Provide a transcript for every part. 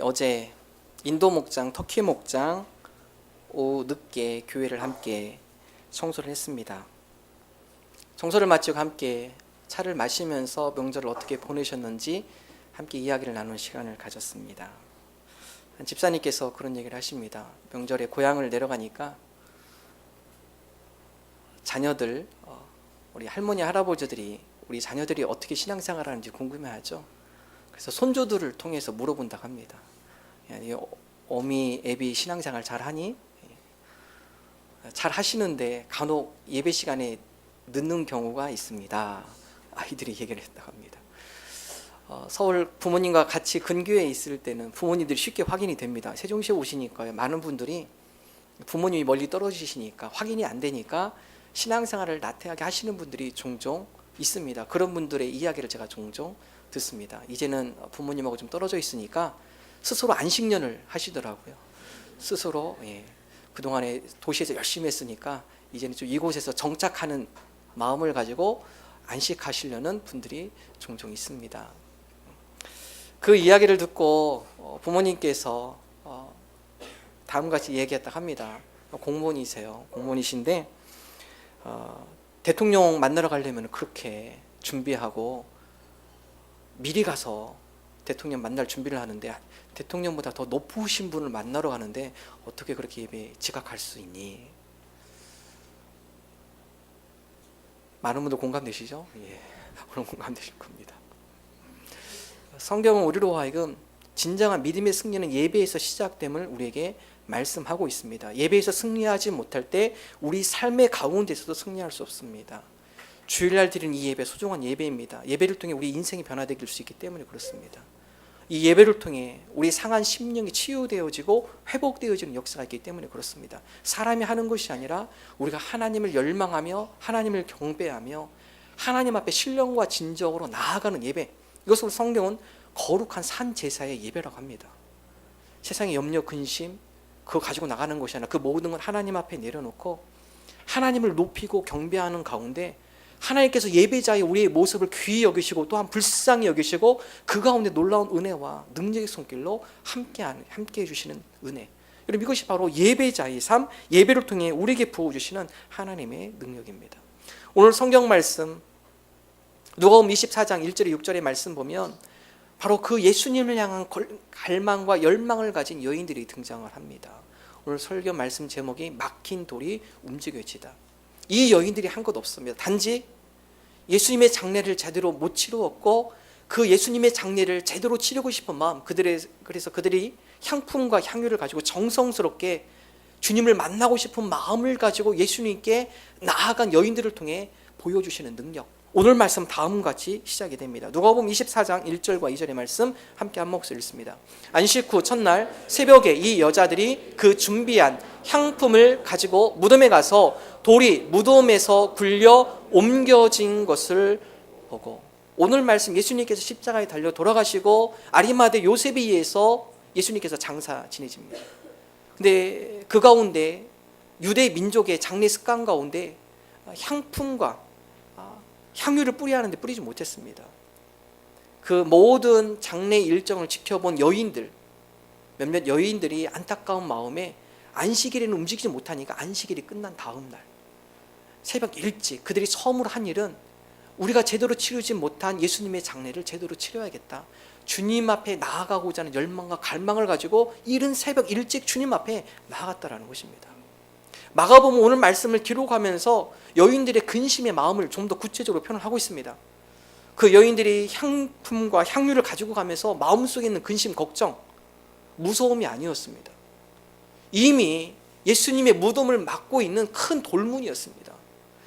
어제 인도 목장, 터키 목장 오후 늦게 교회를 함께 청소를 했습니다. 청소를 마치고 함께 차를 마시면서 명절을 어떻게 보내셨는지 함께 이야기를 나누는 시간을 가졌습니다. 한 집사님께서 그런 얘기를 하십니다. 명절에 고향을 내려가니까 자녀들, 우리 할머니 할아버지들이 우리 자녀들이 어떻게 신앙생활을 하는지 궁금해하죠. 그래서 손주들을 통해서 물어본다고 합니다. 어미, 애비 신앙생활 잘하니? 잘 하시는데 간혹 예배 시간에 늦는 경우가 있습니다. 아이들이 얘기를 했다고 합니다. 서울 부모님과 같이 근교에 있을 때는 부모님들이 쉽게 확인이 됩니다. 세종시에 오시니까 많은 분들이 부모님이 멀리 떨어지시니까 확인이 안 되니까 신앙생활을 나태하게 하시는 분들이 종종 있습니다. 그런 분들의 이야기를 제가 종종 듣습니다. 이제는 부모님하고 좀 떨어져 있으니까 스스로 안식년을 하시더라고요. 스스로 그동안에 도시에서 열심히 했으니까 이제는 좀 이곳에서 정착하는 마음을 가지고 안식하시려는 분들이 종종 있습니다. 그 이야기를 듣고 부모님께서 다음과 같이 얘기했다고 합니다. 공무원이세요. 공무원이신데 대통령 만나러 가려면 그렇게 준비하고 미리 가서 대통령 만날 준비를 하는데 대통령보다 더 높으신 분을 만나러 가는데 어떻게 그렇게 예배에 지각할 수 있니? 많은 분들 공감되시죠? 예, 오늘 공감되실 겁니다. 성경은 우리로 하여금 진정한 믿음의 승리는 예배에서 시작됨을 우리에게 말씀하고 있습니다. 예배에서 승리하지 못할 때 우리 삶의 가운데서도 승리할 수 없습니다. 주일날 드리는 이 예배 소중한 예배입니다. 예배를 통해 우리 인생이 변화되길 수 있기 때문에 그렇습니다. 이 예배를 통해 우리 상한 심령이 치유되어지고 회복되어지는 역사가 있기 때문에 그렇습니다. 사람이 하는 것이 아니라 우리가 하나님을 열망하며 하나님을 경배하며 하나님 앞에 신령과 진정으로 나아가는 예배, 이것을 성경은 거룩한 산 제사의 예배라고 합니다. 세상의 염려, 근심 그거 가지고 나가는 것이 아니라 그 모든 걸 하나님 앞에 내려놓고 하나님을 높이고 경배하는 가운데 하나님께서 예배자의 우리의 모습을 귀히 여기시고 또한 불쌍히 여기시고 그 가운데 놀라운 은혜와 능력의 손길로 함께 해주시는 은혜, 여러분 이것이 바로 예배자의 삶, 예배를 통해 우리에게 부어주시는 하나님의 능력입니다. 오늘 성경 말씀 누가복음 24장 1절에 6절의 말씀 보면 바로 그 예수님을 향한 갈망과 열망을 가진 여인들이 등장을 합니다. 오늘 설교 말씀 제목이 막힌 돌이 움직여지다. 이 여인들이 한 것 없습니다. 단지 예수님의 장례를 제대로 못 치루었고 그 예수님의 장례를 제대로 치르고 싶은 마음, 그래서 그들이 향품과 향유를 가지고 정성스럽게 주님을 만나고 싶은 마음을 가지고 예수님께 나아간 여인들을 통해 보여주시는 능력, 오늘 말씀 다음과 같이 시작이 됩니다. 누가복음 24장 1절과 2절의 말씀 함께 한 목소리 읽습니다. 안식 후 첫날 새벽에 이 여자들이 그 준비한 향품을 가지고 무덤에 가서 돌이 무덤에서 굴려 옮겨진 것을 보고, 오늘 말씀 예수님께서 십자가에 달려 돌아가시고 아리마대 요셉에 의해서 예수님께서 장사 지내십니다. 근데 그 가운데 유대 민족의 장례 습관 가운데 향품과 향유를 뿌려야 하는데 뿌리지 못했습니다. 그 모든 장례 일정을 지켜본 여인들, 몇몇 여인들이 안타까운 마음에 안식일에는 움직이지 못하니까 안식일이 끝난 다음 날 새벽 일찍 그들이 처음으로 한 일은 우리가 제대로 치르지 못한 예수님의 장례를 제대로 치러야겠다, 주님 앞에 나아가고자 하는 열망과 갈망을 가지고 이른 새벽 일찍 주님 앞에 나아갔다라는 것입니다. 마가복음 오늘 말씀을 기록하면서 여인들의 근심의 마음을 좀 더 구체적으로 표현하고 있습니다. 그 여인들이 향품과 향유를 가지고 가면서 마음속에 있는 근심, 걱정, 무서움이 아니었습니다. 이미 예수님의 무덤을 막고 있는 큰 돌문이었습니다.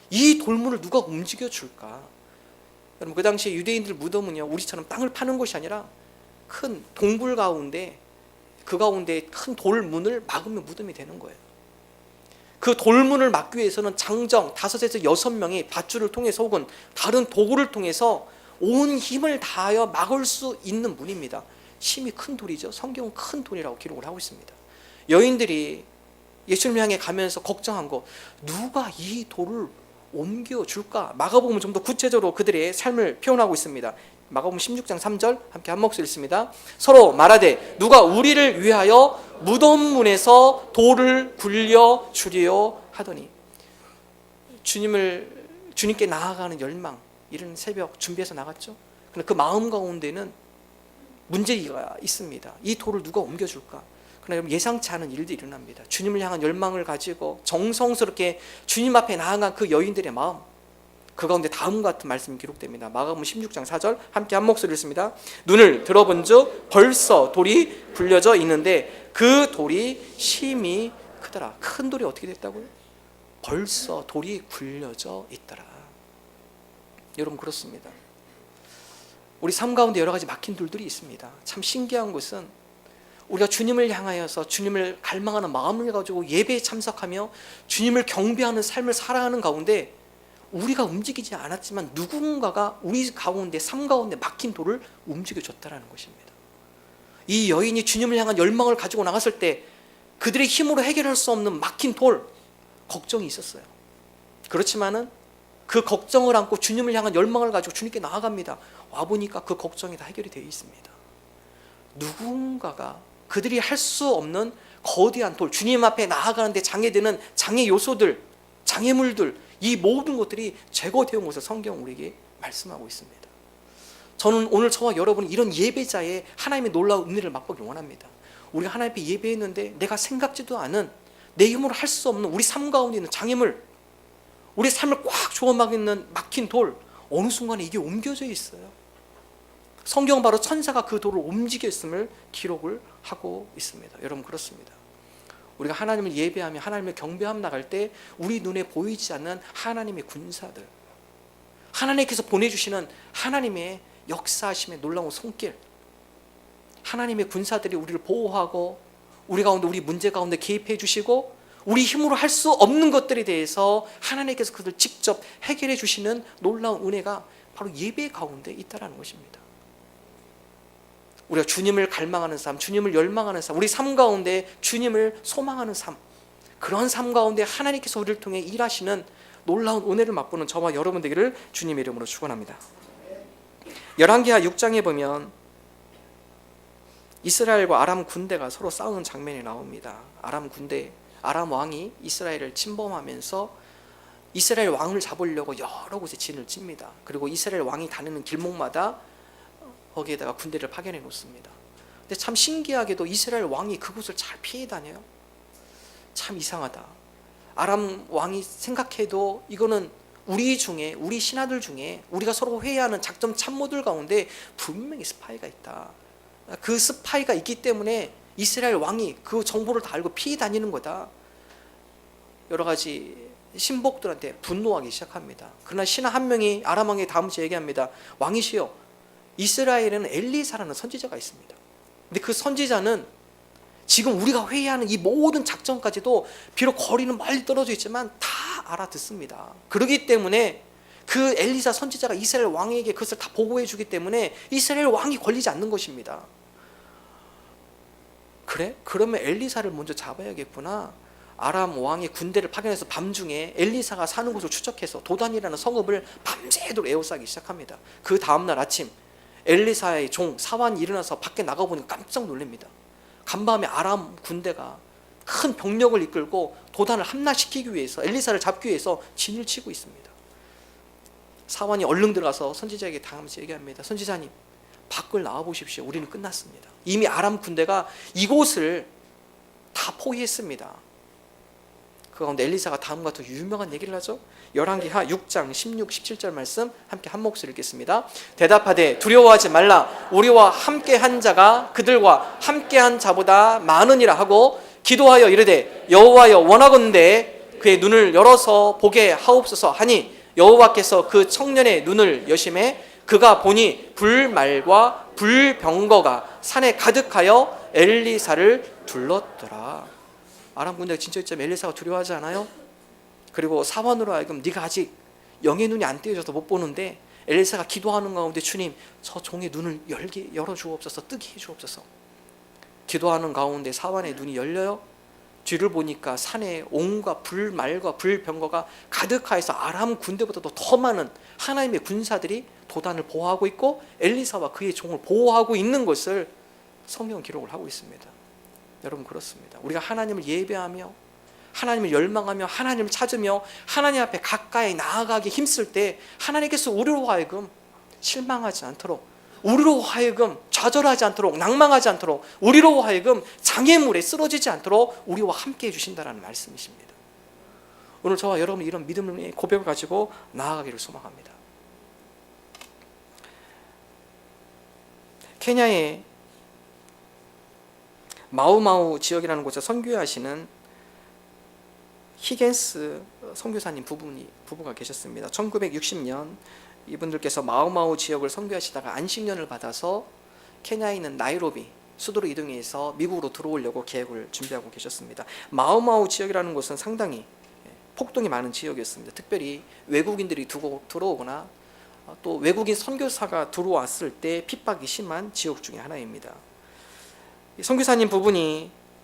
이 돌문을 누가 움직여 줄까? 여러분 그 당시에 유대인들 무덤은요, 우리처럼 땅을 파는 것이 아니라 큰 동굴 가운데, 그 가운데 큰 돌문을 막으면 무덤이 되는 거예요. 그 돌문을 막기 위해서는 장정 5에서 6명이 밧줄을 통해서 혹은 다른 도구를 통해서 온 힘을 다하여 막을 수 있는 문입니다. 힘이 큰 돌이죠. 성경은 큰 돌이라고 기록을 하고 있습니다. 여인들이 예수님 향해 가면서 걱정한 거, 누가 이 돌을 옮겨줄까? 마가복음은 좀 더 구체적으로 그들의 삶을 표현하고 있습니다. 마가복음 16장 3절 함께 한 목소리 읽습니다. 서로 말하되 누가 우리를 위하여 무덤 문에서 돌을 굴려 주리요 하더니, 주님께 나아가는 열망, 이런 새벽 준비해서 나갔죠. 그런데 그 마음 가운데는 문제가 있습니다. 이 돌을 누가 옮겨줄까? 그러나 예상치 않은 일들이 일어납니다. 주님을 향한 열망을 가지고 정성스럽게 주님 앞에 나아간 그 여인들의 마음, 그 가운데 다음과 같은 말씀이 기록됩니다. 마가복음 16장 4절 함께 한 목소리 읽습니다. 눈을 들어본즉 벌써 돌이 굴려져 있는데 그 돌이 심히 크더라. 큰 돌이 어떻게 됐다고요? 벌써 돌이 굴려져 있더라. 여러분, 그렇습니다. 우리 삶 가운데 여러 가지 막힌 돌들이 있습니다. 참 신기한 것은 우리가 주님을 향하여서 주님을 갈망하는 마음을 가지고 예배에 참석하며 주님을 경배하는 삶을 살아가는 가운데 우리가 움직이지 않았지만 누군가가 우리 가운데, 삶 가운데 막힌 돌을 움직여줬다라는 것입니다. 이 여인이 주님을 향한 열망을 가지고 나갔을 때 그들의 힘으로 해결할 수 없는 막힌 돌, 걱정이 있었어요. 그렇지만은 그 걱정을 안고 주님을 향한 열망을 가지고 주님께 나아갑니다. 와보니까 그 걱정이 다 해결이 되어 있습니다. 누군가가 그들이 할 수 없는 거대한 돌, 주님 앞에 나아가는데 장애되는 장애 요소들, 장애물들, 이 모든 것들이 제거되는 것을 성경 우리에게 말씀하고 있습니다. 저는 오늘 저와 여러분이 이런 예배자의 하나님의 놀라운 은혜를 맛보기 원합니다. 우리가 하나님 앞에 예배했는데 내가 생각지도 않은, 내 힘으로 할 수 없는 우리 삶 가운데 있는 장애물, 우리 삶을 꽉 조어막는 막힌 돌, 어느 순간에 이게 옮겨져 있어요. 성경은 바로 천사가 그 돌을 움직였음을 기록을 하고 있습니다. 여러분, 그렇습니다. 우리가 하나님을 예배하며 하나님을 경배하며 나갈 때 우리 눈에 보이지 않는 하나님의 군사들, 하나님께서 보내주시는 하나님의 역사하심의 놀라운 손길, 하나님의 군사들이 우리를 보호하고 우리 가운데, 우리 문제 가운데 개입해 주시고 우리 힘으로 할 수 없는 것들에 대해서 하나님께서 그들 직접 해결해 주시는 놀라운 은혜가 바로 예배 가운데 있다는 것입니다. 우리가 주님을 갈망하는 삶, 주님을 열망하는 삶, 우리 삶 가운데 주님을 소망하는 삶, 그런 삶 가운데 하나님께서 우리를 통해 일하시는 놀라운 은혜를 맛보는 저와 여러분 되기를 주님의 이름으로 축원합니다. 열왕기하 6장에 보면 이스라엘과 아람 군대가 서로 싸우는 장면이 나옵니다. 아람 왕이 이스라엘을 침범하면서 이스라엘 왕을 잡으려고 여러 곳에 진을 칩니다. 그리고 이스라엘 왕이 다니는 길목마다 거기에다가 군대를 파견해 놓습니다. 근데 참 신기하게도 이스라엘 왕이 그곳을 잘 피해 다녀요. 참 이상하다. 아람 왕이 생각해도 이거는 우리 신하들 중에 우리가 서로 회의하는 작전 참모들 가운데 분명히 스파이가 있다. 그 스파이가 있기 때문에 이스라엘 왕이 그 정보를 다 알고 피해 다니는 거다. 여러 가지 신복들한테 분노하기 시작합니다. 그러나 신하 한 명이 아람 왕에게 다음부터 얘기합니다. 왕이시여, 이스라엘에는 엘리사라는 선지자가 있습니다. 근데 그 선지자는 지금 우리가 회의하는 이 모든 작전까지도 비록 거리는 멀리 떨어져 있지만 다 알아듣습니다. 그렇기 때문에 그 엘리사 선지자가 이스라엘 왕에게 그것을 다 보고해 주기 때문에 이스라엘 왕이 걸리지 않는 것입니다. 그래? 그러면 엘리사를 먼저 잡아야겠구나. 아람 왕이 군대를 파견해서 밤중에 엘리사가 사는 곳을 추적해서 도단이라는 성읍을 밤새도록 에워싸기 시작합니다. 그 다음날 아침 엘리사의 종 사환이 일어나서 밖에 나가보니 깜짝 놀랍니다. 간밤에 아람 군대가 큰 병력을 이끌고 도단을 함락시키기 위해서, 엘리사를 잡기 위해서 진을 치고 있습니다. 사환이 얼른 들어가서 선지자에게 당하면서 얘기합니다. 선지자님, 밖을 나와보십시오. 우리는 끝났습니다. 이미 아람 군대가 이곳을 다 포위했습니다. 그 가운데 엘리사가 다음과 같은 유명한 얘기를 하죠. 열왕기하 6장 16, 17절 말씀 함께 한 목소리 읽겠습니다. 대답하되 두려워하지 말라. 우리와 함께한 자가 그들과 함께한 자보다 많으니라 하고 기도하여 이르되 여호와여, 원하건대 그의 눈을 열어서 보게 하옵소서 하니 여호와께서 그 청년의 눈을 여심해 그가 보니 불말과 불병거가 산에 가득하여 엘리사를 둘렀더라. 아람 군대가 진짜 있자면 엘리사가 두려워하지 않아요? 그리고 사환으로 하여금 네가 아직 영의 눈이 안 떼어져서 못 보는데, 엘리사가 기도하는 가운데 주님, 저 종의 눈을 열어 주옵소서, 뜨게 해 주옵소서. 기도하는 가운데 사환의 눈이 열려요. 뒤를 보니까 산에 온갖 불말과 불병거가 가득하여서 아람 군대보다도 더 많은 하나님의 군사들이 도단을 보호하고 있고 엘리사와 그의 종을 보호하고 있는 것을 성경 기록을 하고 있습니다. 여러분, 그렇습니다. 우리가 하나님을 예배하며 하나님을 열망하며 하나님을 찾으며 하나님 앞에 가까이 나아가기 힘쓸 때 하나님께서 우리로 하여금 실망하지 않도록, 우리로 하여금 좌절하지 않도록, 낭망하지 않도록, 우리로 하여금 장애물에 쓰러지지 않도록 우리와 함께 해주신다는 말씀이십니다. 오늘 저와 여러분 이런 믿음의 고백을 가지고 나아가기를 소망합니다. 케냐의 마우마우 지역이라는 곳에 선교하시는 히겐스 선교사님 부부가 계셨습니다. 1960년 이분들께서 마우마우 지역을 선교하시다가 안식년을 받아서 케냐에 있는 나이로비 수도로 이동해서 미국으로 들어오려고 계획을 준비하고 계셨습니다. 마우마우 지역이라는 곳은 상당히 폭동이 많은 지역이었습니다. 특별히 외국인들이 들어오거나 또 외국인 선교사가 들어왔을 때 핍박이 심한 지역 중에 하나입니다. 선교사님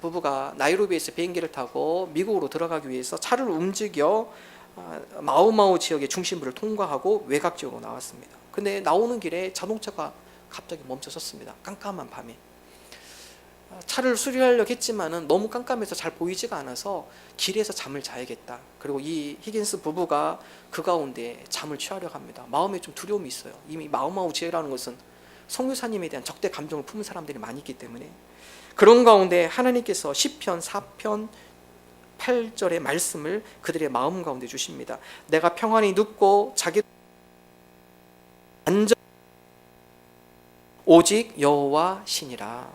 부부가 나이로비에서 비행기를 타고 미국으로 들어가기 위해서 차를 움직여 마우마우 지역의 중심부를 통과하고 외곽 지역으로 나왔습니다. 근데 나오는 길에 자동차가 갑자기 멈춰섰습니다. 깜깜한 밤에. 차를 수리하려고 했지만은 너무 깜깜해서 잘 보이지가 않아서 길에서 잠을 자야겠다. 그리고 이 히긴스 부부가 그 가운데 잠을 취하려고 합니다. 마음에 좀 두려움이 있어요. 이미 마우마우 지역이라는 것은 선교사님에 대한 적대 감정을 품은 사람들이 많이 있기 때문에. 그런 가운데 하나님께서 시편 4편 8절의 말씀을 그들의 마음 가운데 주십니다. 내가 평안히 눕고 자기 안전 오직 여호와 신이라.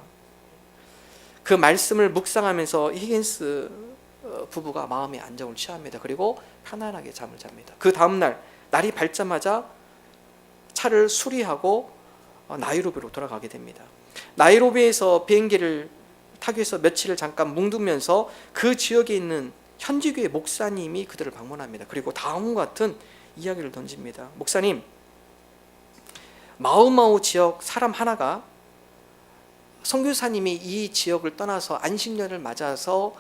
그 말씀을 묵상하면서 히긴스 부부가 마음의 안정을 취합니다. 그리고 편안하게 잠을 잡니다. 그 다음날 날이 밝자마자 차를 수리하고 나이로비로 돌아가게 됩니다. 나이로비에서 비행기를 타기 위해서 며칠을 잠깐 뭉두면서 그 지역에 있는 현지교회 목사님이 그들을 방문합니다. 그리고 다음과 같은 이야기를 던집니다. 목사님, 마우마우 지역 사람 하나가 선교사님이 이 지역을 떠나서 안식년을 맞아서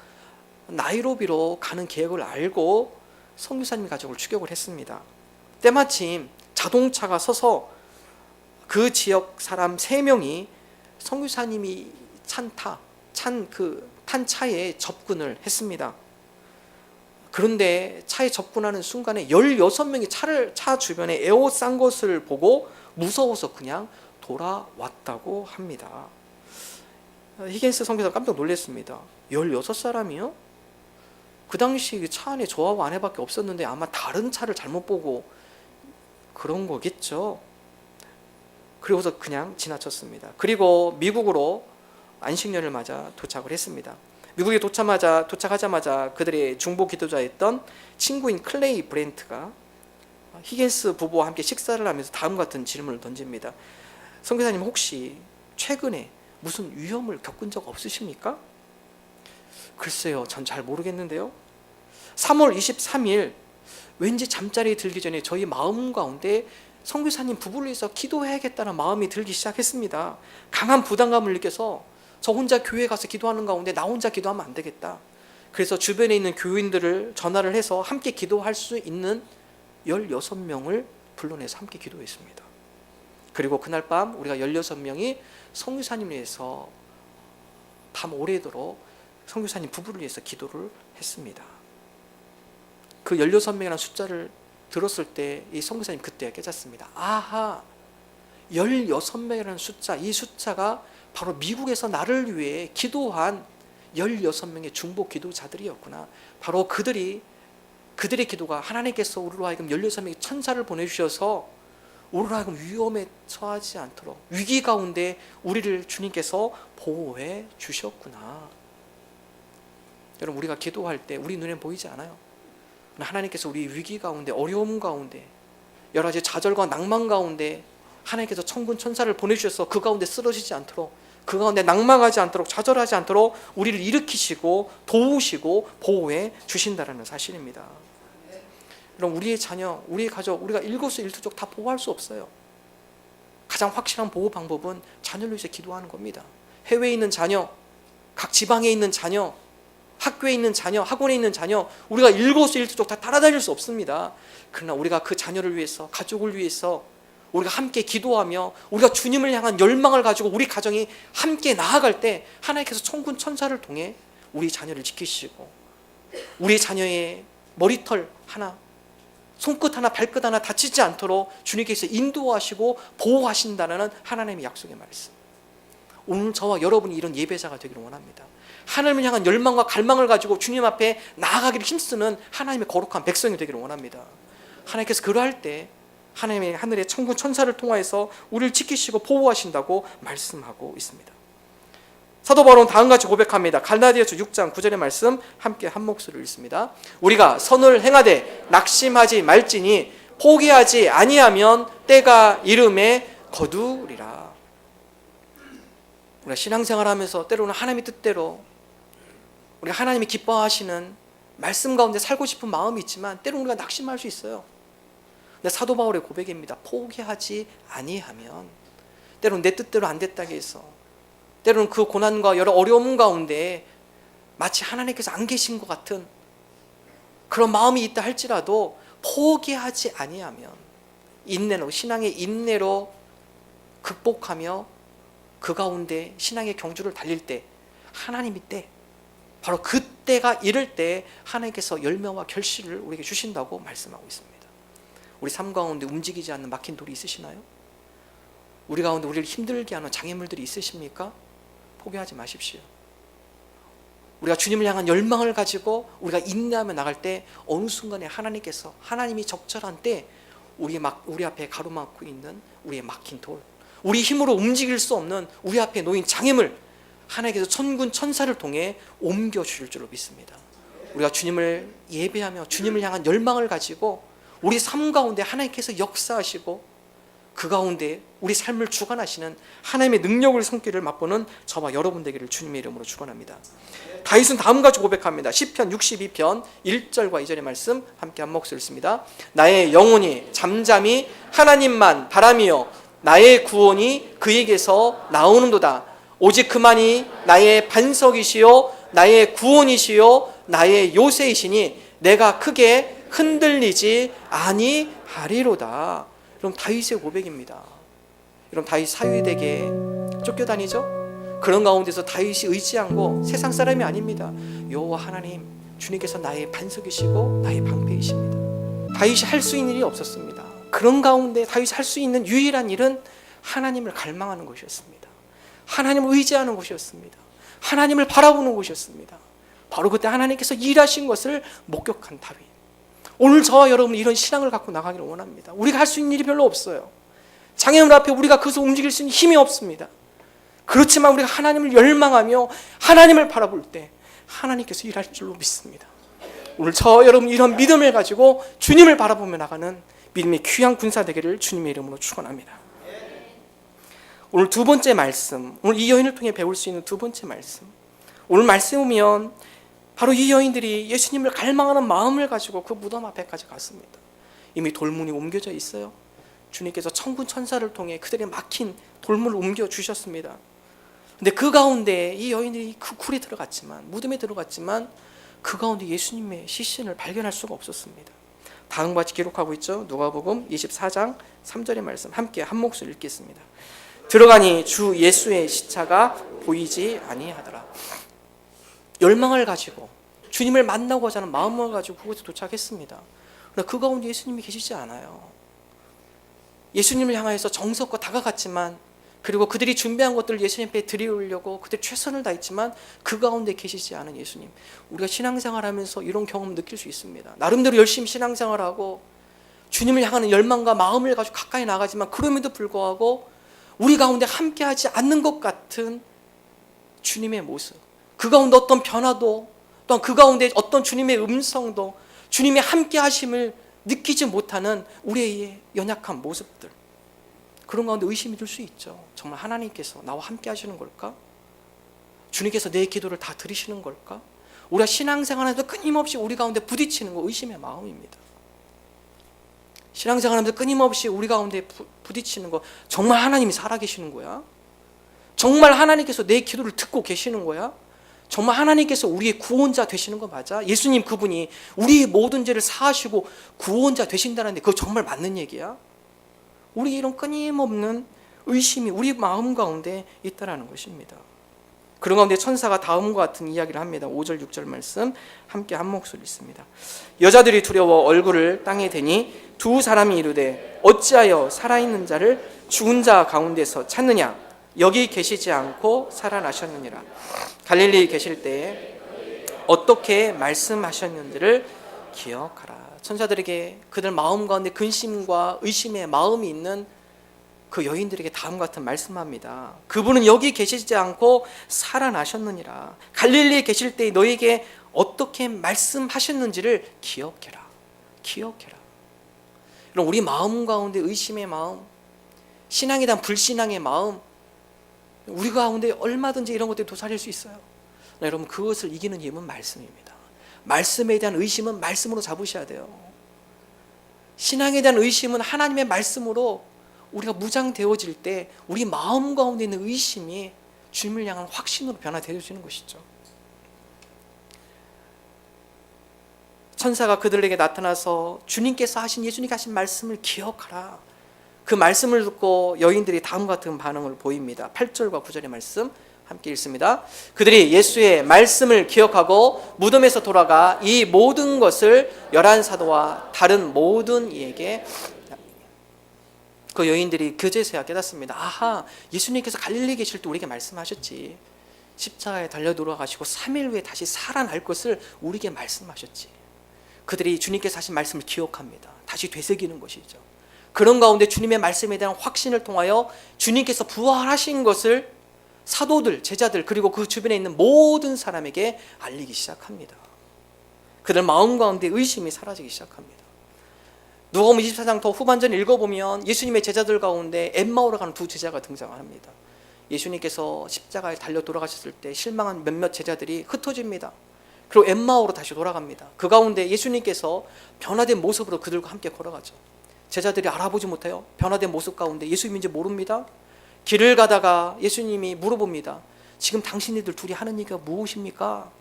나이로비로 가는 계획을 알고 선교사님 가족을 추격을 했습니다. 때마침 자동차가 서서 그 지역 사람 3명이 선교사님이 탄 차에 접근을 했습니다. 그런데 차에 접근하는 순간에 16명이 차 주변에 에워싼 것을 보고 무서워서 그냥 돌아왔다고 합니다. 히겐스 선교사가 깜짝 놀랐습니다. 16사람이요? 그 당시 차 안에 저하고 아내밖에 없었는데 아마 다른 차를 잘못 보고 그런 거겠죠. 그리고서 그냥 지나쳤습니다. 그리고 미국으로 안식년을 맞아 도착을 했습니다. 미국에 도착하자마자 그들의 중보 기도자였던 친구인 클레이 브렌트가 히겐스 부부와 함께 식사를 하면서 다음과 같은 질문을 던집니다. 선교사님, 혹시 최근에 무슨 위험을 겪은 적 없으십니까? 글쎄요, 전 잘 모르겠는데요. 3월 23일 왠지 잠자리에 들기 전에 저희 마음 가운데 선교사님 부부를 위해서 기도해야겠다는 마음이 들기 시작했습니다. 강한 부담감을 느껴서 저 혼자 교회 가서 기도하는 가운데 나 혼자 기도하면 안 되겠다. 그래서 주변에 있는 교인들을 전화를 해서 함께 기도할 수 있는 16명을 불러내서 함께 기도했습니다. 그리고 그날 밤 우리가 16명이 선교사님을 위해서 밤 오래도록 선교사님 부부를 위해서 기도를 했습니다. 그 16명이라는 숫자를 들었을 때 이 선교사님 그때 깨졌습니다. 아하, 16명이라는 숫자, 이 숫자가 바로 미국에서 나를 위해 기도한 16명의 중보 기도자들이었구나. 바로 그들의 기도가 하나님께서 우리로 하여금 16명의 천사를 보내주셔서 우리로 하여금 위험에 처하지 않도록 위기 가운데 우리를 주님께서 보호해 주셨구나. 여러분, 우리가 기도할 때 우리 눈에 보이지 않아요. 하나님께서 우리 위기 가운데, 어려움 가운데, 여러 가지 좌절과 낭만 가운데 하나님께서 천군 천사를 보내주셔서 그 가운데 쓰러지지 않도록, 그 가운데 낭망하지 않도록, 좌절하지 않도록 우리를 일으키시고 도우시고 보호해 주신다는 사실입니다. 여러분, 우리의 자녀, 우리의 가족, 우리가 일거수일투족 다 보호할 수 없어요. 가장 확실한 보호 방법은 자녀를 위해서 기도하는 겁니다. 해외에 있는 자녀, 각 지방에 있는 자녀, 학교에 있는 자녀, 학원에 있는 자녀, 우리가 일거수일투족 다 따라다닐 수 없습니다. 그러나 우리가 그 자녀를 위해서, 가족을 위해서 우리가 함께 기도하며 우리가 주님을 향한 열망을 가지고 우리 가정이 함께 나아갈 때 하나님께서 천군 천사를 통해 우리 자녀를 지키시고 우리 자녀의 머리털 하나, 손끝 하나, 발끝 하나 다치지 않도록 주님께서 인도하시고 보호하신다는 하나님의 약속의 말씀. 오늘 저와 여러분이 이런 예배자가 되기를 원합니다. 하나님을 향한 열망과 갈망을 가지고 주님 앞에 나아가기를 힘쓰는 하나님의 거룩한 백성이 되기를 원합니다. 하나님께서 그러할 때 하나님의 하늘의 천군 천사를 통하여서 우리를 지키시고 보호하신다고 말씀하고 있습니다. 사도 바울은 다음같이 고백합니다. 갈라디아서 6장 9절의 말씀 함께 한 목소리로 읽습니다. 우리가 선을 행하되 낙심하지 말지니 포기하지 아니하면 때가 이름에 거두리라. 우리가 신앙생활하면서 때로는 하나님의 뜻대로 우리가 하나님이 기뻐하시는 말씀 가운데 살고 싶은 마음이 있지만 때로는 우리가 낙심할 수 있어요. 근데 사도 바울의 고백입니다. 포기하지 아니하면 때로는 내 뜻대로 안 됐다고 해서 때로는 그 고난과 여러 어려움 가운데 마치 하나님께서 안 계신 것 같은 그런 마음이 있다 할지라도 포기하지 아니하면 인내로, 신앙의 인내로 극복하며 그 가운데 신앙의 경주를 달릴 때 하나님이 때 바로 그때가 이를 때 하나님께서 열매와 결실을 우리에게 주신다고 말씀하고 있습니다. 우리 삶 가운데 움직이지 않는 막힌 돌이 있으시나요? 우리 가운데 우리를 힘들게 하는 장애물들이 있으십니까? 포기하지 마십시오. 우리가 주님을 향한 열망을 가지고 우리가 인내하며 나갈 때 어느 순간에 하나님께서 하나님이 적절한 때 우리 앞에 가로막고 있는 우리의 막힌 돌, 우리 힘으로 움직일 수 없는 우리 앞에 놓인 장애물 하나님께서 천군 천사를 통해 옮겨 주실 줄로 믿습니다. 우리가 주님을 예배하며 주님을 향한 열망을 가지고 우리 삶 가운데 하나님께서 역사하시고 그 가운데 우리 삶을 주관하시는 하나님의 능력을 손길을 맛보는 저와 여러분 되기를 주님의 이름으로 축원합니다. 다윗은 다음과 같이 고백합니다. 시편 62편 1절과 2절의 말씀 함께 한 목소리 읽습니다. 나의 영혼이 잠잠히 하나님만 바라며 나의 구원이 그에게서 나오는도다. 오직 그만이 나의 반석이시요 나의 구원이시요 나의 요새이시니 내가 크게 흔들리지 아니하리로다. 그럼 다윗의 고백입니다. 그럼 다윗 사유되게 쫓겨다니죠? 그런 가운데서 다윗이 의지한 거 세상 사람이 아닙니다. 여호와 하나님 주님께서 나의 반석이시고 나의 방패이십니다. 다윗이 할 수 있는 일이 없었습니다. 그런 가운데 다윗이 할 수 있는 유일한 일은 하나님을 갈망하는 것이었습니다. 하나님을 의지하는 것이었습니다. 하나님을 바라보는 것이었습니다. 바로 그때 하나님께서 일하신 것을 목격한 다윗. 오늘 저와 여러분은 이런 신앙을 갖고 나가기를 원합니다. 우리가 할 수 있는 일이 별로 없어요. 장애물 앞에 우리가 그것을 움직일 수 있는 힘이 없습니다. 그렇지만 우리가 하나님을 열망하며 하나님을 바라볼 때 하나님께서 일할 줄로 믿습니다. 오늘 저와 여러분 이런 믿음을 가지고 주님을 바라보며 나가는 믿음의 귀한 군사 되기를 주님의 이름으로 축원합니다. 오늘 두 번째 말씀, 오늘 이 여인을 통해 배울 수 있는 두 번째 말씀. 오늘 말씀 보면 바로 이 여인들이 예수님을 갈망하는 마음을 가지고 그 무덤 앞에까지 갔습니다. 이미 돌문이 옮겨져 있어요. 주님께서 천군 천사를 통해 그들의 막힌 돌문을 옮겨 주셨습니다. 근데 그 가운데 이 여인들이 그 굴에 들어갔지만, 무덤에 들어갔지만 그 가운데 예수님의 시신을 발견할 수가 없었습니다. 다음과 같이 기록하고 있죠. 누가복음 24장 3절의 말씀 함께 한 목소리 읽겠습니다. 들어가니 주 예수의 시체가 보이지 아니하더라. 열망을 가지고 주님을 만나고자 하는 마음을 가지고 그곳에 도착했습니다. 그러나 그 가운데 예수님이 계시지 않아요. 예수님을 향해서 정성껏 다가갔지만, 그리고 그들이 준비한 것들을 예수님 앞에 드리려고 그들 최선을 다했지만 그 가운데 계시지 않은 예수님. 우리가 신앙생활하면서 이런 경험 느낄 수 있습니다. 나름대로 열심히 신앙생활하고 주님을 향하는 열망과 마음을 가지고 가까이 나가지만 그럼에도 불구하고 우리 가운데 함께하지 않는 것 같은 주님의 모습, 그 가운데 어떤 변화도, 또한 그 가운데 어떤 주님의 음성도, 주님의 함께하심을 느끼지 못하는 우리의 연약한 모습들, 그런 가운데 의심이 들 수 있죠. 정말 하나님께서 나와 함께 하시는 걸까? 주님께서 내 기도를 다 들으시는 걸까? 우리가 신앙생활하면서 끊임없이 우리 가운데 부딪히는 거 의심의 마음입니다. 신앙생활하면서 끊임없이 우리 가운데 부딪히는 거, 정말 하나님이 살아계시는 거야? 정말 하나님께서 내 기도를 듣고 계시는 거야? 정말 하나님께서 우리의 구원자 되시는 거 맞아? 예수님 그분이 우리의 모든 죄를 사하시고 구원자 되신다는데 그거 정말 맞는 얘기야? 우리 이런 끊임없는 의심이 우리 마음 가운데 있다라는 것입니다. 그런 가운데 천사가 다음과 같은 이야기를 합니다. 5절 6절 말씀 함께 한 목소리 있습니다. 여자들이 두려워 얼굴을 땅에 대니 두 사람이 이르되 어찌하여 살아있는 자를 죽은 자 가운데서 찾느냐? 여기 계시지 않고 살아나셨느니라. 갈릴리에 계실 때에 어떻게 말씀하셨는지를 기억하라. 천사들에게 그들 마음 가운데 근심과 의심의 마음이 있는 그 여인들에게 다음과 같은 말씀합니다. 그분은 여기 계시지 않고 살아나셨느니라. 갈릴리에 계실 때 너에게 어떻게 말씀하셨는지를 기억해라. 기억해라. 그럼 우리 마음 가운데 의심의 마음, 신앙에 대한 불신앙의 마음, 우리 가운데 얼마든지 이런 것들이 도사릴 수 있어요. 여러분 그것을 이기는 힘은 말씀입니다. 말씀에 대한 의심은 말씀으로 잡으셔야 돼요. 신앙에 대한 의심은 하나님의 말씀으로 우리가 무장되어질 때 우리 마음 가운데 있는 의심이 주님을 향한 확신으로 변화되어지는 것이죠. 천사가 그들에게 나타나서 주님께서 하신 예수님께 하신 말씀을 기억하라. 그 말씀을 듣고 여인들이 다음과 같은 반응을 보입니다. 8절과 9절의 말씀 함께 읽습니다. 그들이 예수의 말씀을 기억하고 무덤에서 돌아가 이 모든 것을 11사도와 다른 모든 이에게 그 여인들이 그제서야 깨닫습니다. 아하, 예수님께서 갈릴리에 계실 때 우리에게 말씀하셨지. 십자가에 달려 돌아가시고 3일 후에 다시 살아날 것을 우리에게 말씀하셨지. 그들이 주님께서 하신 말씀을 기억합니다. 다시 되새기는 것이죠. 그런 가운데 주님의 말씀에 대한 확신을 통하여 주님께서 부활하신 것을 사도들, 제자들 그리고 그 주변에 있는 모든 사람에게 알리기 시작합니다. 그들 마음 가운데 의심이 사라지기 시작합니다. 누가복음 24장 더 후반전을 읽어보면 예수님의 제자들 가운데 엠마오로 가는 두 제자가 등장합니다. 예수님께서 십자가에 달려 돌아가셨을 때 실망한 몇몇 제자들이 흩어집니다. 그리고 엠마오로 다시 돌아갑니다. 그 가운데 예수님께서 변화된 모습으로 그들과 함께 걸어가죠. 제자들이 알아보지 못해요. 변화된 모습 가운데 예수님인지 모릅니다. 길을 가다가 예수님이 물어봅니다. 지금 당신네들 둘이 하는 얘기가 무엇입니까?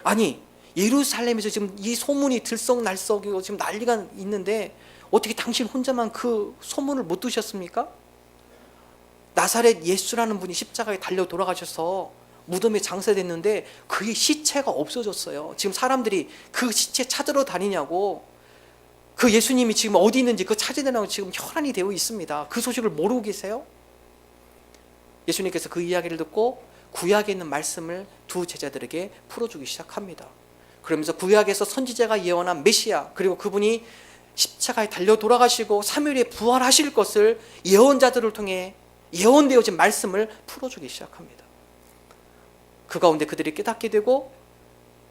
아니 예루살렘에서 지금 이 소문이 들썩날썩이고 지금 난리가 있는데 어떻게 당신 혼자만 그 소문을 못 드셨습니까? 나사렛 예수라는 분이 십자가에 달려 돌아가셔서 무덤에 장사됐는데 그의 시체가 없어졌어요. 지금 사람들이 그 시체 찾으러 다니냐고, 그 예수님이 지금 어디 있는지 그 찾아내라고 지금 혈안이 되어 있습니다. 그 소식을 모르고 계세요? 예수님께서 그 이야기를 듣고 구약에 있는 말씀을 두 제자들에게 풀어주기 시작합니다. 그러면서 구약에서 선지자가 예언한 메시아, 그리고 그분이 십자가에 달려 돌아가시고 3일에 부활하실 것을 예언자들을 통해 예언되어진 말씀을 풀어주기 시작합니다. 그 가운데 그들이 깨닫게 되고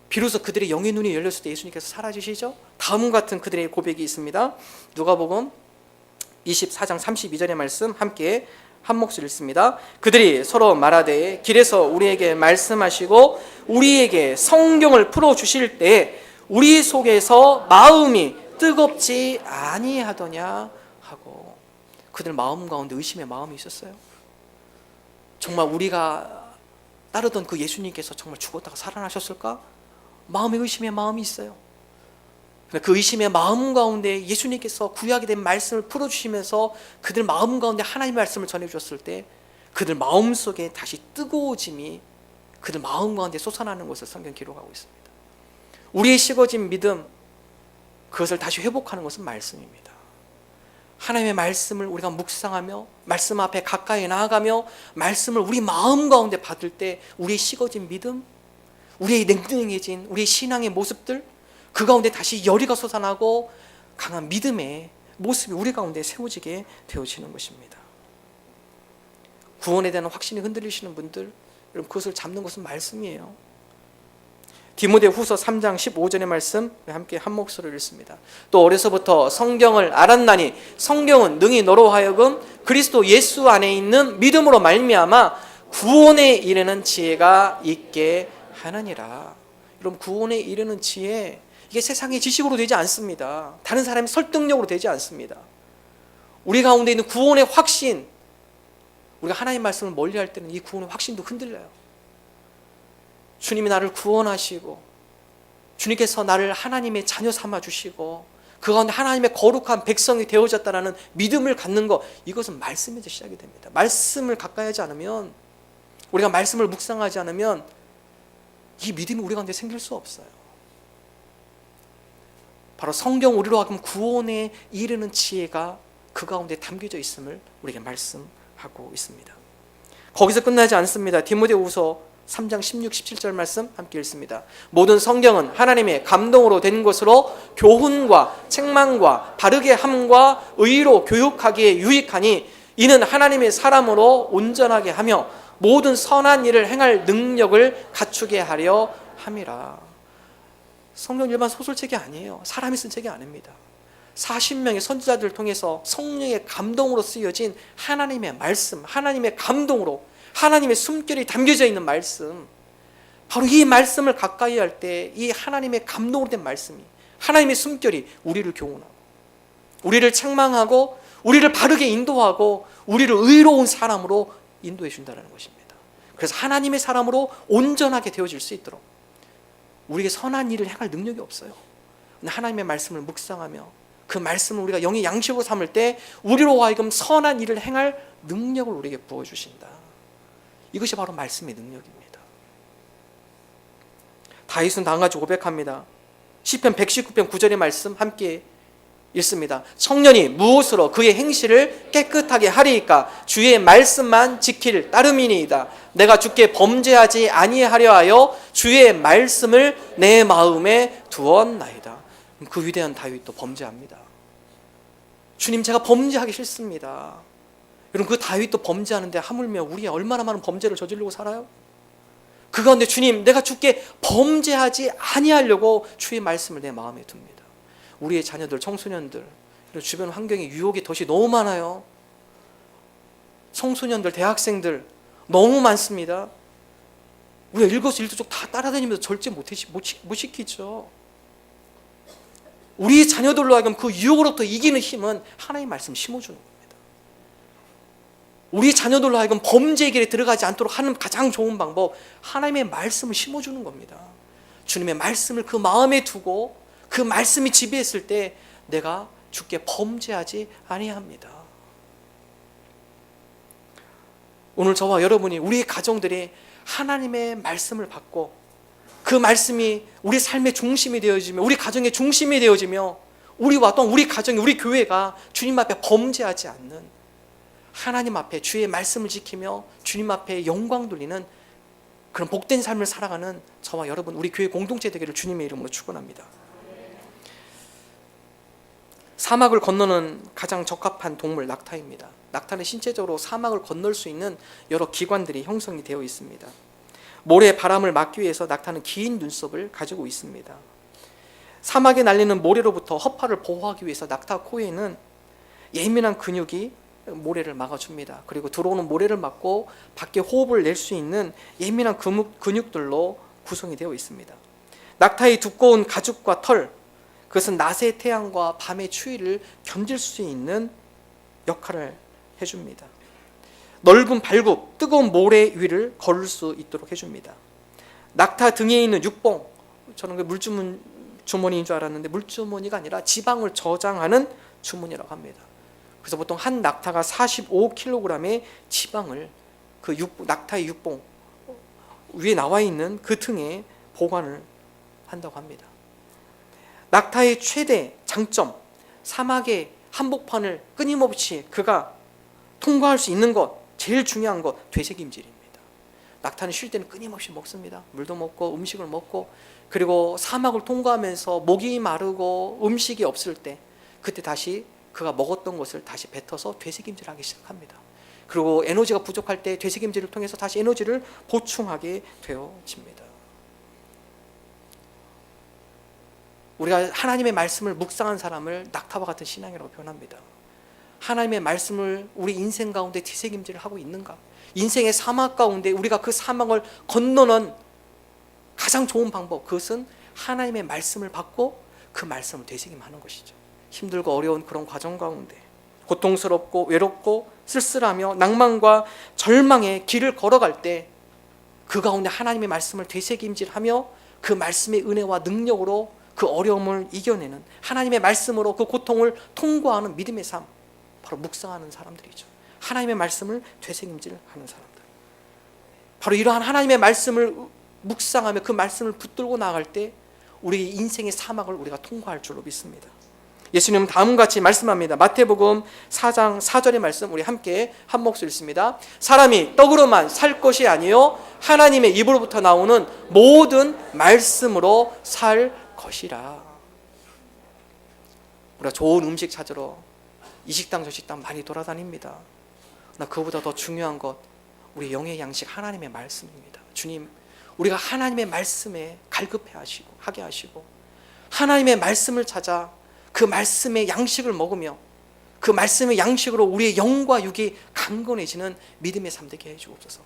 비로소 그들의 영의 눈이 열렸을 때 예수님께서 사라지시죠. 다음과 같은 그들의 고백이 있습니다. 누가복음 24장 32절의 말씀 함께 한 목소리 읽습니다. 그들이 서로 말하되 길에서 우리에게 말씀하시고 우리에게 성경을 풀어주실 때 우리 속에서 마음이 뜨겁지 아니하더냐 하고, 그들 마음 가운데 의심의 마음이 있었어요. 정말 우리가 따르던 그 예수님께서 정말 죽었다가 살아나셨을까? 마음의 의심의 마음이 있어요. 그 의심의 마음 가운데 예수님께서 구약에 된 말씀을 풀어주시면서 그들 마음 가운데 하나님의 말씀을 전해주셨을 때 그들 마음 속에 다시 뜨거워짐이 그들 마음 가운데 솟아나는 것을 성경 기록하고 있습니다. 우리의 식어진 믿음, 그것을 다시 회복하는 것은 말씀입니다. 하나님의 말씀을 우리가 묵상하며 말씀 앞에 가까이 나아가며 말씀을 우리 마음 가운데 받을 때 우리의 식어진 믿음, 우리의 냉랭해진 우리의 신앙의 모습들, 그 가운데 다시 열의가 솟아나고 강한 믿음의 모습이 우리 가운데 세워지게 되어지는 것입니다. 구원에 대한 확신이 흔들리시는 분들, 여러분 그것을 잡는 것은 말씀이에요. 디모데후서 3장 15절의 말씀 함께 한 목소리를 읽습니다. 또 어려서부터 성경을 알았나니 성경은 능히 너로 하여금 그리스도 예수 안에 있는 믿음으로 말미암아 구원에 이르는 지혜가 있게 하느니라. 여러분 구원에 이르는 지혜, 이게 세상의 지식으로 되지 않습니다. 다른 사람의 설득력으로 되지 않습니다. 우리 가운데 있는 구원의 확신, 우리가 하나님 말씀을 멀리할 때는 이 구원의 확신도 흔들려요. 주님이 나를 구원하시고 주님께서 나를 하나님의 자녀 삼아 주시고 그 가운데 하나님의 거룩한 백성이 되어졌다는 믿음을 갖는 것, 이것은 말씀에서 시작이 됩니다. 말씀을 가까이 하지 않으면, 우리가 말씀을 묵상하지 않으면 이 믿음이 우리 가운데 생길 수 없어요. 바로 성경 우리로 하여금 구원에 이르는 지혜가 그 가운데 담겨져 있음을 우리에게 말씀하고 있습니다. 거기서 끝나지 않습니다. 디모데후서 3장 16, 17절 말씀 함께 읽습니다. 모든 성경은 하나님의 감동으로 된 것으로 교훈과 책망과 바르게 함과 의로 교육하기에 유익하니 이는 하나님의 사람으로 온전하게 하며 모든 선한 일을 행할 능력을 갖추게 하려 함이라. 성경 일반 소설책이 아니에요. 사람이 쓴 책이 아닙니다. 40명의 선지자들을 통해서 성령의 감동으로 쓰여진 하나님의 말씀, 하나님의 감동으로 하나님의 숨결이 담겨져 있는 말씀, 바로 이 말씀을 가까이 할 때 이 하나님의 감동으로 된 말씀이, 하나님의 숨결이 우리를 교훈하고 우리를 책망하고 우리를 바르게 인도하고 우리를 의로운 사람으로 인도해 준다는 것입니다. 그래서 하나님의 사람으로 온전하게 되어질 수 있도록 우리에게 선한 일을 행할 능력이 없어요. 하나님의 말씀을 묵상하며 그 말씀을 우리가 영의 양식으로 삼을 때 우리로 하여금 선한 일을 행할 능력을 우리에게 부어주신다. 이것이 바로 말씀의 능력입니다. 다윗은 다음같이 고백합니다. 시편 119편 9절의 말씀 함께 읽습니다. 청년이 무엇으로 그의 행실을 깨끗하게 하리이까? 주의 말씀만 지킬 따름이니이다. 내가 주께 범죄하지 아니하려 하여 주의 말씀을 내 마음에 두었나이다. 그 위대한 다윗도 범죄합니다. 주님, 제가 범죄하기 싫습니다. 여러분, 그 다윗도 범죄하는데 하물며 우리 얼마나 많은 범죄를 저지르고 살아요? 그 가운데 주님, 내가 주께 범죄하지 아니하려고 주의 말씀을 내 마음에 둡니다. 우리의 자녀들, 청소년들, 주변 환경에 유혹의 덫이 너무 많아요. 청소년들, 대학생들 너무 많습니다. 우리가 일거수일투족 다 따라다니면서 절제 못 시키죠. 우리 자녀들로 하여금 그 유혹으로부터 이기는 힘은 하나님의 말씀 심어주는 겁니다. 우리 자녀들로 하여금 범죄의 길에 들어가지 않도록 하는 가장 좋은 방법, 하나님의 말씀을 심어주는 겁니다. 주님의 말씀을 그 마음에 두고 그 말씀이 지배했을 때 내가 주께 범죄하지 아니합니다. 오늘 저와 여러분이, 우리 가정들이 하나님의 말씀을 받고 그 말씀이 우리 삶의 중심이 되어지며 우리 가정의 중심이 되어지며 우리와 또 우리 가정이, 우리 교회가 주님 앞에 범죄하지 않는, 하나님 앞에 주의 말씀을 지키며 주님 앞에 영광 돌리는 그런 복된 삶을 살아가는 저와 여러분, 우리 교회 공동체 되기를 주님의 이름으로 축원합니다. 사막을 건너는 가장 적합한 동물, 낙타입니다. 낙타는 신체적으로 사막을 건널 수 있는 여러 기관들이 형성이 되어 있습니다. 모래 바람을 막기 위해서 낙타는 긴 눈썹을 가지고 있습니다. 사막에 날리는 모래로부터 허파를 보호하기 위해서 낙타 코에는 예민한 근육이 모래를 막아줍니다. 그리고 들어오는 모래를 막고 밖에 호흡을 낼 수 있는 예민한 근육들로 구성이 되어 있습니다. 낙타의 두꺼운 가죽과 털, 그것은 낮의 태양과 밤의 추위를 견딜 수 있는 역할을 해줍니다. 넓은 발굽, 뜨거운 모래 위를 걸을 수 있도록 해줍니다. 낙타 등에 있는 육봉, 저는 그 물주머니인 줄 알았는데 물주머니가 아니라 지방을 저장하는 주머니라고 합니다. 그래서 보통 한 낙타가 45kg의 지방을 그 낙타의 육봉 위에 나와 있는 그 등에 보관을 한다고 합니다. 낙타의 최대 장점, 사막의 한복판을 끊임없이 그가 통과할 수 있는 것, 제일 중요한 것, 되새김질입니다. 낙타는 쉴 때는 끊임없이 먹습니다. 물도 먹고 음식을 먹고, 그리고 사막을 통과하면서 목이 마르고 음식이 없을 때 그때 다시 그가 먹었던 것을 다시 뱉어서 되새김질하기 시작합니다. 그리고 에너지가 부족할 때 되새김질을 통해서 다시 에너지를 보충하게 되어집니다. 우리가 하나님의 말씀을 묵상한 사람을 낙타와 같은 신앙이라고 표현합니다. 하나님의 말씀을 우리 인생 가운데 되새김질을 하고 있는가? 인생의 사막 가운데 우리가 그 사막을 건너는 가장 좋은 방법, 그것은 하나님의 말씀을 받고 그 말씀을 되새김하는 것이죠. 힘들고 어려운 그런 과정 가운데 고통스럽고 외롭고 쓸쓸하며 낭만과 절망의 길을 걸어갈 때 그 가운데 하나님의 말씀을 되새김질하며 그 말씀의 은혜와 능력으로 그 어려움을 이겨내는, 하나님의 말씀으로 그 고통을 통과하는 믿음의 삶, 바로 묵상하는 사람들이죠. 하나님의 말씀을 되새김질하는 사람들. 바로 이러한 하나님의 말씀을 묵상하며 그 말씀을 붙들고 나아갈 때 우리 인생의 사막을 우리가 통과할 줄로 믿습니다. 예수님은 다음과 같이 말씀합니다. 마태복음 4장 4절의 말씀 우리 함께 한 목소리 읽습니다. 사람이 떡으로만 살 것이 아니요 하나님의 입으로부터 나오는 모든 말씀으로 살 것이라. 우리가 좋은 음식 찾으러 이 식당 저 식당 많이 돌아다닙니다. 그러나 그보다 더 중요한 것, 우리 영의 양식 하나님의 말씀입니다. 주님, 우리가 하나님의 말씀에 하게 하시고 하나님의 말씀을 찾아 그 말씀의 양식을 먹으며 그 말씀의 양식으로 우리의 영과 육이 강건해지는 믿음의 삶 되게 해주옵소서.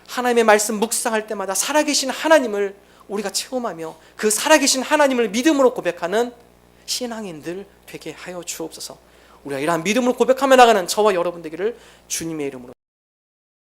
하나님의 말씀 묵상할 때마다 살아계신 하나님을 우리가 체험하며 그 살아계신 하나님을 믿음으로 고백하는 신앙인들 되게 하여 주옵소서. 우리가 이러한 믿음으로 고백하며 나가는 저와 여러분 되기를 주님의 이름으로